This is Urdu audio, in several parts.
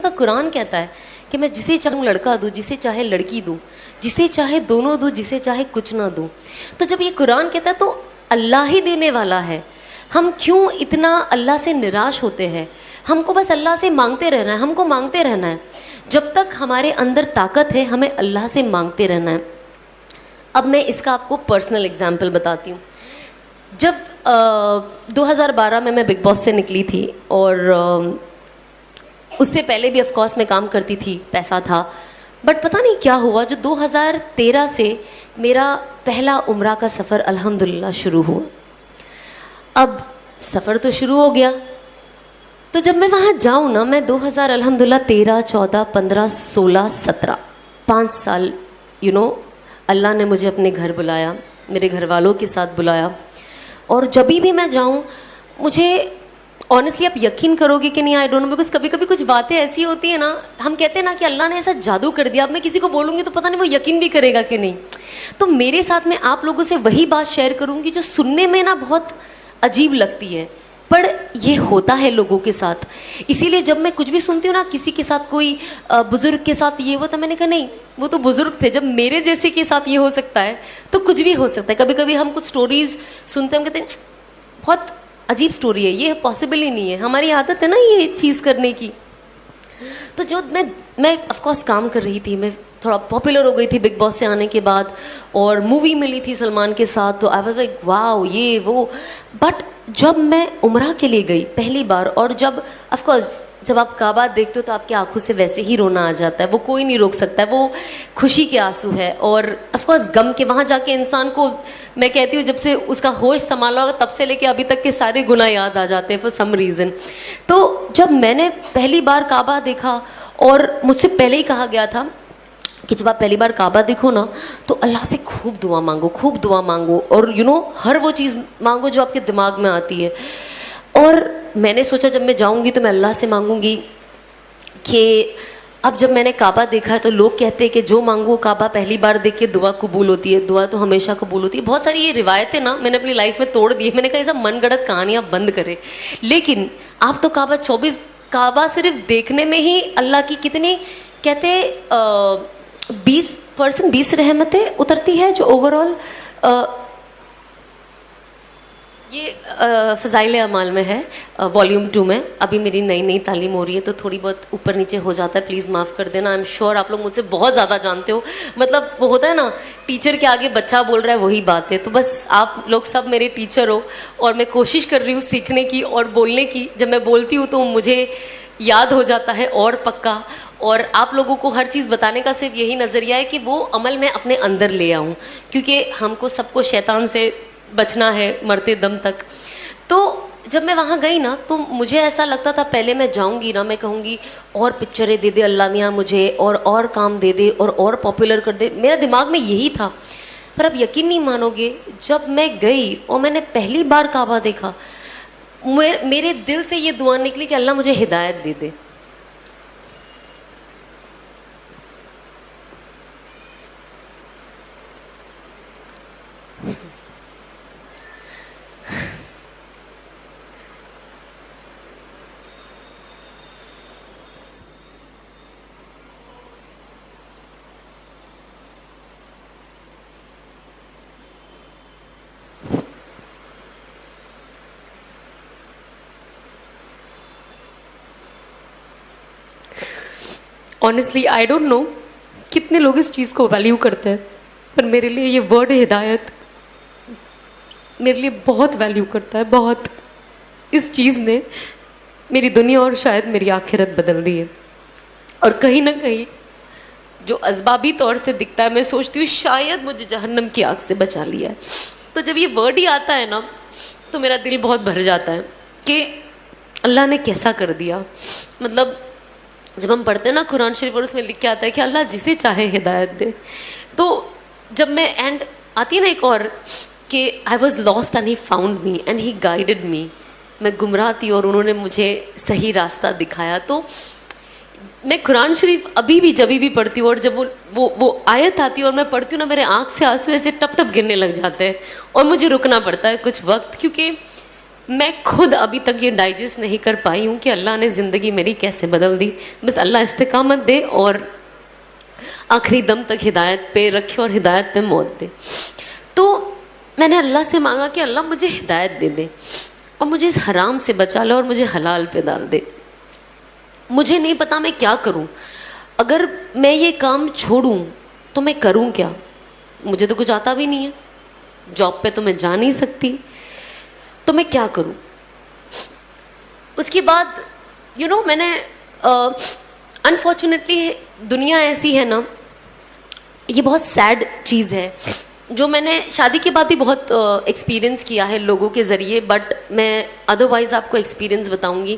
کا قرآن کہتا ہے کہ میں جسے چاہوں لڑکا دوں, جسے چاہے لڑکی دوں, جسے چاہے دونوں دوں, جسے چاہے کچھ نہ دوں. تو جب یہ قرآن کہتا ہے تو اللہ ہی دینے والا ہے. ہم کیوں اتنا اللہ سے نراش ہوتے ہیں؟ ہم کو بس اللہ سے مانگتے رہنا ہے, ہم کو مانگتے رہنا ہے. جب تک ہمارے اندر طاقت ہے ہمیں اللہ سے مانگتے رہنا ہے. اب میں اس کا آپ کو پرسنل اگزامپل بتاتی ہوں. جب 2012 میں بگ باس سے نکلی تھی, اور اس سے پہلے بھی آف کورس میں کام کرتی تھی, پیسہ تھا, بٹ پتہ نہیں کیا ہوا جو 2013 سے میرا پہلا عمرہ کا سفر الحمدللہ شروع ہوا. اب سفر تو شروع ہو گیا, تو جب میں وہاں جاؤں نا, میں 2000 الحمدللہ 13, 14, 15, 16, 17 5 سال اللہ نے مجھے اپنے گھر بلایا, میرے گھر والوں کے ساتھ بلایا. اور جبھی بھی میں جاؤں, مجھے آنیسٹلی آپ یقین کرو گے کہ نہیں, آئی ڈونٹ نو, بیکاز کبھی کبھی کچھ باتیں ایسی ہوتی ہیں نا, ہم کہتے ہیں نا کہ اللہ نے ایسا جادو کر دیا, اب میں کسی کو بولوں گی تو پتہ نہیں وہ یقین بھی کرے گا کہ نہیں. تو میرے ساتھ میں آپ لوگوں سے وہی بات شیئر کروں گی جو سننے میں نا بہت عجیب لگتی ہے, پر یہ ہوتا ہے لوگوں کے ساتھ. اسی لیے جب میں کچھ بھی سنتی ہوں نا, کسی کے ساتھ کوئی بزرگ کے ساتھ یہ ہوا, تو میں نے کہا نہیں وہ تو بزرگ تھے, جب میرے جیسے کے ساتھ یہ ہو سکتا ہے تو کچھ بھی ہو سکتا ہے. کبھی کبھی ہم کچھ سٹوریز سنتے ہیں, ہم کہتے ہیں بہت عجیب سٹوری ہے, یہ پاسبل ہی نہیں ہے. ہماری عادت ہے نا یہ چیز کرنے کی. تو جو میں آف کورس کام کر رہی تھی, میں تھوڑا پاپولر ہو گئی تھی بگ باس سے آنے کے بعد, اور مووی ملی تھی سلمان کے ساتھ, تو آئی واز لائک واو یہ وہ. بٹ جب میں عمرہ کے لیے گئی پہلی بار, اور جب آف کورس جب آپ کعبہ دیکھتے ہو تو آپ کی آنکھوں سے ویسے ہی رونا آ جاتا ہے, وہ کوئی نہیں روک سکتا ہے, وہ خوشی کے آنسو ہے. اور آف کورس غم کے, وہاں جا کے انسان کو, میں کہتی ہوں جب سے اس کا ہوش سنبھالا ہوگا تب سے لے کے ابھی تک کے سارے گناہ یاد آ جاتے ہیں فار سم ریزن. تو جب میں نے پہلی بار کعبہ دیکھا, اور مجھ سے پہلے ہی کہا گیا تھا کہ جب آپ پہلی بار کعبہ دیکھو نا تو اللہ سے خوب دعا مانگو, خوب دعا مانگو, اور ہر وہ چیز مانگو جو آپ کے دماغ میں آتی ہے. اور میں نے سوچا جب میں جاؤں گی تو میں اللہ سے مانگوں گی کہ اب جب میں نے کعبہ دیکھا ہے تو لوگ کہتے ہیں کہ جو مانگو کعبہ پہلی بار دیکھ کے دعا قبول ہوتی ہے, دعا تو ہمیشہ قبول ہوتی ہے. بہت ساری یہ روایتیں نا میں نے اپنی لائف میں توڑ دی ہے. میں نے کہا یہ سب من گڑت کہانیاں بند کرے, لیکن آپ تو کعبہ صرف دیکھنے میں ہی اللہ کی کتنی کہتے 20% رحمتیں اترتی ہے, جو اوور آل یہ فضائل اعمال میں ہے, والیوم 2 میں. ابھی میری نئی تعلیم ہو رہی ہے تو تھوڑی بہت اوپر نیچے ہو جاتا ہے, پلیز معاف کر دینا. آئی ایم شیور آپ لوگ مجھ سے بہت زیادہ جانتے ہو, مطلب وہ ہوتا ہے نا ٹیچر کے آگے بچہ بول رہا ہے وہی بات ہے. تو بس آپ لوگ سب میرے ٹیچر ہو, اور میں کوشش کر رہی ہوں سیکھنے کی اور بولنے کی. جب میں بولتی ہوں تو مجھے یاد ہو جاتا ہے اور پکا. اور آپ لوگوں کو ہر چیز بتانے کا صرف یہی نظریہ ہے کہ وہ عمل میں اپنے اندر لے آؤں, کیونکہ ہم کو سب کو شیطان سے بچنا ہے مرتے دم تک. تو جب میں وہاں گئی نا تو مجھے ایسا لگتا تھا پہلے میں جاؤں گی نا, میں کہوں گی اور پکچریں دے دے اللہ میاں مجھے, اور کام دے دے, اور پاپولر کر دے. میرا دماغ میں یہی تھا. پر اب یقین نہیں مانو گے, جب میں گئی اور میں نے پہلی بار کعبہ دیکھا, میرے دل سے یہ دعا نکلی کہ اللہ مجھے ہدایت دے دے. آنیسٹلی آئی ڈونٹ نو کتنے لوگ اس چیز کو ویلیو کرتے ہیں, پر میرے لیے یہ ورڈ ہدایت میرے لیے بہت ویلیو کرتا ہے, بہت. اس چیز نے میری دنیا اور شاید میری آخرت بدل دی ہے. اور کہیں نہ کہیں جو اسبابی طور سے دکھتا ہے, میں سوچتی ہوں شاید مجھے جہنم کی آگ سے بچا لیا ہے. تو جب یہ ورڈ ہی آتا ہے نا تو میرا دل بہت بھر جاتا ہے کہ اللہ نے کیسا کر دیا. مطلب جب ہم پڑھتے ہیں نا قرآن شریف, اور اس میں لکھ کے آتا ہے کہ اللہ جسے چاہے ہدایت دے. تو جب میں اینڈ آتی ہے نا ایک اور کہ I was lost and he found me and he guided me, میں گمراہ تھی اور انہوں نے مجھے صحیح راستہ دکھایا. تو میں قرآن شریف ابھی بھی جبھی بھی پڑھتی ہوں, اور جب وہ آیت آتی ہے اور میں پڑھتی ہوں نا, میرے آنکھ سے آنسو ایسے ٹپ ٹپ گرنے لگ جاتے ہیں, اور مجھے رکنا پڑتا ہے کچھ وقت, کیونکہ میں خود ابھی تک یہ ڈائجسٹ نہیں کر پائی ہوں کہ اللہ نے زندگی میری کیسے بدل دی. بس اللہ استقامت دے اور آخری دم تک ہدایت پہ رکھے اور ہدایت پہ موت دے. تو میں نے اللہ سے مانگا کہ اللہ مجھے ہدایت دے دے اور مجھے اس حرام سے بچا لے اور مجھے حلال پہ ڈال دے. مجھے نہیں پتا میں کیا کروں. اگر میں یہ کام چھوڑوں تو میں کروں کیا؟ مجھے تو کچھ آتا بھی نہیں ہے, جاب پہ تو میں جا نہیں سکتی, تو میں کیا کروں؟ اس کے بعد میں نے انفارچونیٹلی دنیا ایسی ہے نا, یہ بہت سیڈ چیز ہے جو میں نے شادی کے بعد بھی بہت ایکسپیرئنس کیا ہے لوگوں کے ذریعے, بٹ میں ادروائز آپ کو ایکسپیرئنس بتاؤں گی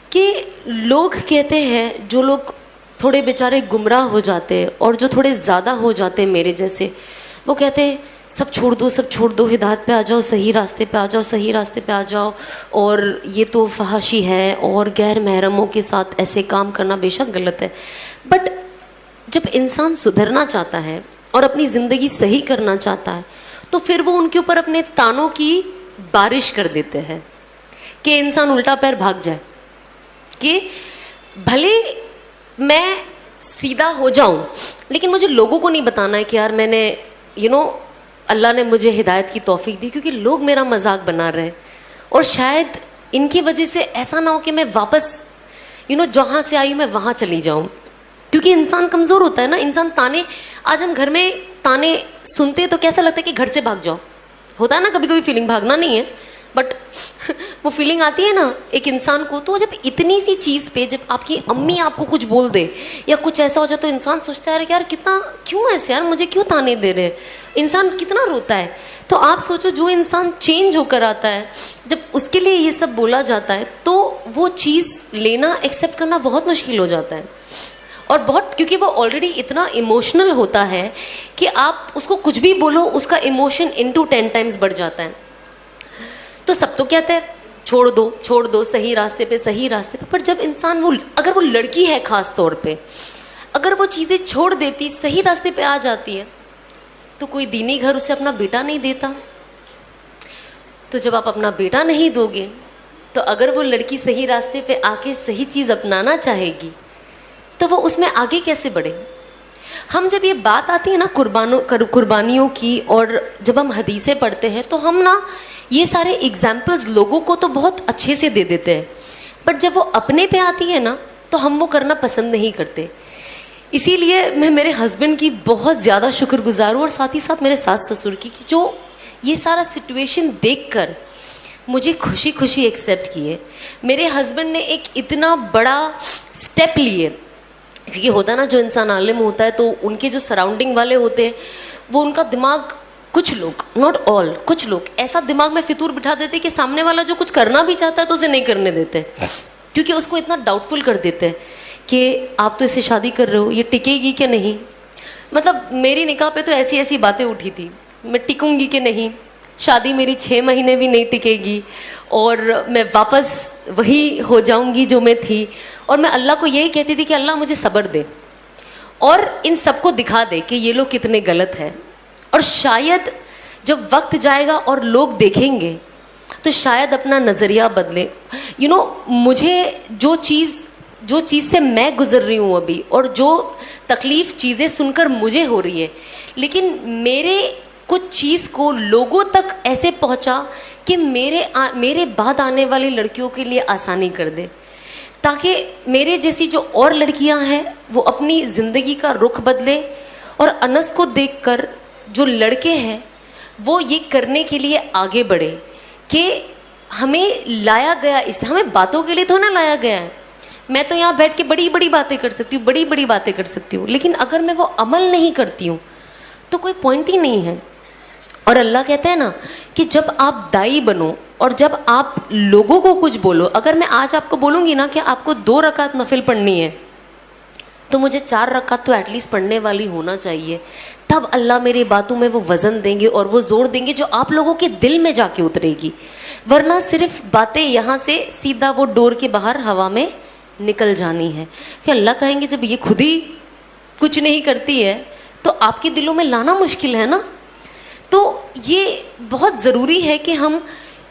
کہ لوگ کہتے ہیں, جو لوگ تھوڑے بیچارے گمراہ ہو جاتے ہیں اور جو تھوڑے زیادہ ہو جاتے ہیں میرے جیسے, وہ کہتے ہیں سب چھوڑ دو, سب چھوڑ دو, ہدایت پہ آ جاؤ, صحیح راستے پہ آ جاؤ, صحیح راستے پہ آ جاؤ, اور یہ تو فحاشی ہے اور غیر محرموں کے ساتھ ایسے کام کرنا بے شک غلط ہے. بٹ جب انسان سدھرنا چاہتا ہے اور اپنی زندگی صحیح کرنا چاہتا ہے تو پھر وہ ان کے اوپر اپنے تانوں کی بارش کر دیتے ہیں کہ انسان الٹا پیر بھاگ جائے, کہ بھلے میں سیدھا ہو جاؤں لیکن مجھے لوگوں کو نہیں بتانا ہے کہ یار میں نے اللہ نے مجھے ہدایت کی توفیق دی, کیونکہ لوگ میرا مذاق بنا رہے ہیں اور شاید ان کی وجہ سے ایسا نہ ہو کہ میں واپس جہاں سے آئی ہوں میں وہاں چلی جاؤں. کیونکہ انسان کمزور ہوتا ہے نا, انسان تانے, آج ہم گھر میں تانے سنتے تو کیسا لگتا ہے کہ گھر سے بھاگ جاؤ, ہوتا ہے نا کبھی کبھی فیلنگ, بھاگنا نہیں ہے بٹ وہ فیلنگ آتی ہے نا ایک انسان کو. تو جب اتنی سی چیز پہ جب آپ کی امی آپ کو کچھ بول دے یا کچھ ایسا ہو جائے تو انسان سوچتا ہے یار کتنا, کیوں ایسے یار, مجھے کیوں تانے دے رہے, انسان کتنا روتا ہے. تو آپ سوچو جو انسان چینج ہو کر آتا ہے, جب اس کے لیے یہ سب بولا جاتا ہے تو وہ چیز لینا, ایکسیپٹ کرنا بہت مشکل ہو جاتا ہے. اور بہت, کیونکہ وہ آلریڈی اتنا ایموشنل ہوتا ہے کہ آپ اس کو کچھ بھی بولو اس کا ایموشن انٹو 10 ٹائمز بڑھ جاتا ہے. تو سب تو کہتے ہیں چھوڑ دو چھوڑ دو, صحیح راستے پہ صحیح راستے پہ, پر جب انسان اگر وہ لڑکی ہے خاص طور پہ, اگر وہ چیزیں چھوڑ دیتی, صحیح راستے پہ آ جاتی ہے, تو کوئی دینی گھر اسے اپنا بیٹا نہیں دیتا. تو جب آپ اپنا بیٹا نہیں دو گے تو اگر وہ لڑکی صحیح راستے پہ آ کے صحیح چیز اپنانا چاہے گی تو وہ اس میں آگے کیسے بڑھے؟ ہم جب یہ بات آتی ہے نا قربانیوں کی, اور جب ہم حدیثیں پڑھتے ہیں تو ہم یہ سارے ایگزامپلز لوگوں کو تو بہت اچھے سے دے دیتے ہیں, بٹ جب وہ اپنے پہ آتی ہے نا تو ہم وہ کرنا پسند نہیں کرتے. اسی لیے میں میرے ہسبینڈ کی بہت زیادہ شکر گزار ہوں, اور ساتھ ہی ساتھ میرے ساس سسر کی, کہ جو یہ سارا سچویشن دیکھ کر مجھے خوشی خوشی ایکسیپٹ کیے. میرے ہسبینڈ نے ایک اتنا بڑا اسٹیپ لیے, کیونکہ ہوتا ہے نا جو انسان عالم ہوتا ہے تو ان کے جو سراؤنڈنگ والے ہوتے ہیں وہ ان کا دماغ, کچھ لوگ, ناٹ آل, کچھ لوگ ایسا دماغ میں فطور بٹھا دیتے کہ سامنے والا جو کچھ کرنا بھی چاہتا ہے تو اسے نہیں کرنے دیتے, کیونکہ اس کو اتنا ڈاؤٹ فل کر دیتے ہیں کہ آپ تو اس سے شادی کر رہے ہو, یہ ٹکے گی کہ نہیں. مطلب میری نکاح پہ تو ایسی ایسی باتیں اٹھی تھی, میں ٹکوں گی کہ نہیں, شادی میری 6 مہینے بھی نہیں ٹکے گی, اور میں واپس وہی ہو جاؤں گی جو میں تھی. اور میں اللہ کو یہی کہتی تھی کہ اللہ مجھے صبر دے اور ان سب کو دکھا دے کہ یہ لوگ کتنے غلط ہیں. اور شاید جب وقت جائے گا اور لوگ دیکھیں گے تو شاید اپنا نظریہ بدلے. مجھے جو چیز سے میں گزر رہی ہوں ابھی, اور جو تکلیف چیزیں سن کر مجھے ہو رہی ہے, لیکن میرے کچھ چیز کو لوگوں تک ایسے پہنچا کہ میرے بعد آنے والی لڑکیوں کے لیے آسانی کر دے, تاکہ میرے جیسی جو اور لڑکیاں ہیں وہ اپنی زندگی کا رخ بدلے. اور انس کو دیکھ کر جو لڑکے ہیں وہ یہ کرنے کے لیے آگے بڑھے کہ ہمیں لایا گیا, ہمیں باتوں کے لیے تو نہ لایا گیا ہے. میں تو یہاں بیٹھ کے بڑی بڑی باتیں کر سکتی ہوں, بڑی بڑی باتیں کر سکتی ہوں, لیکن اگر میں وہ عمل نہیں کرتی ہوں تو کوئی پوائنٹ ہی نہیں ہے. اور اللہ کہتا ہے نا کہ جب آپ دائی بنو اور جب آپ لوگوں کو کچھ بولو, اگر میں آج آپ کو بولوں گی نا کہ آپ کو 2 رکعت نفل پڑھنی ہے تو مجھے 4 رکعت تو ایٹ لیسٹ پڑھنے والی ہونا چاہیے, تب اللہ میری باتوں میں وہ وزن دیں گے اور وہ زور دیں گے جو آپ لوگوں کے دل میں جا کے اترے گی. ورنہ صرف باتیں یہاں سے سیدھا وہ ڈور کے باہر ہوا میں نکل جانی ہے. کہ اللہ کہیں گے جب یہ خود ہی کچھ نہیں کرتی ہے تو آپ کے دلوں میں لانا مشکل ہے نا. تو یہ بہت ضروری ہے کہ ہم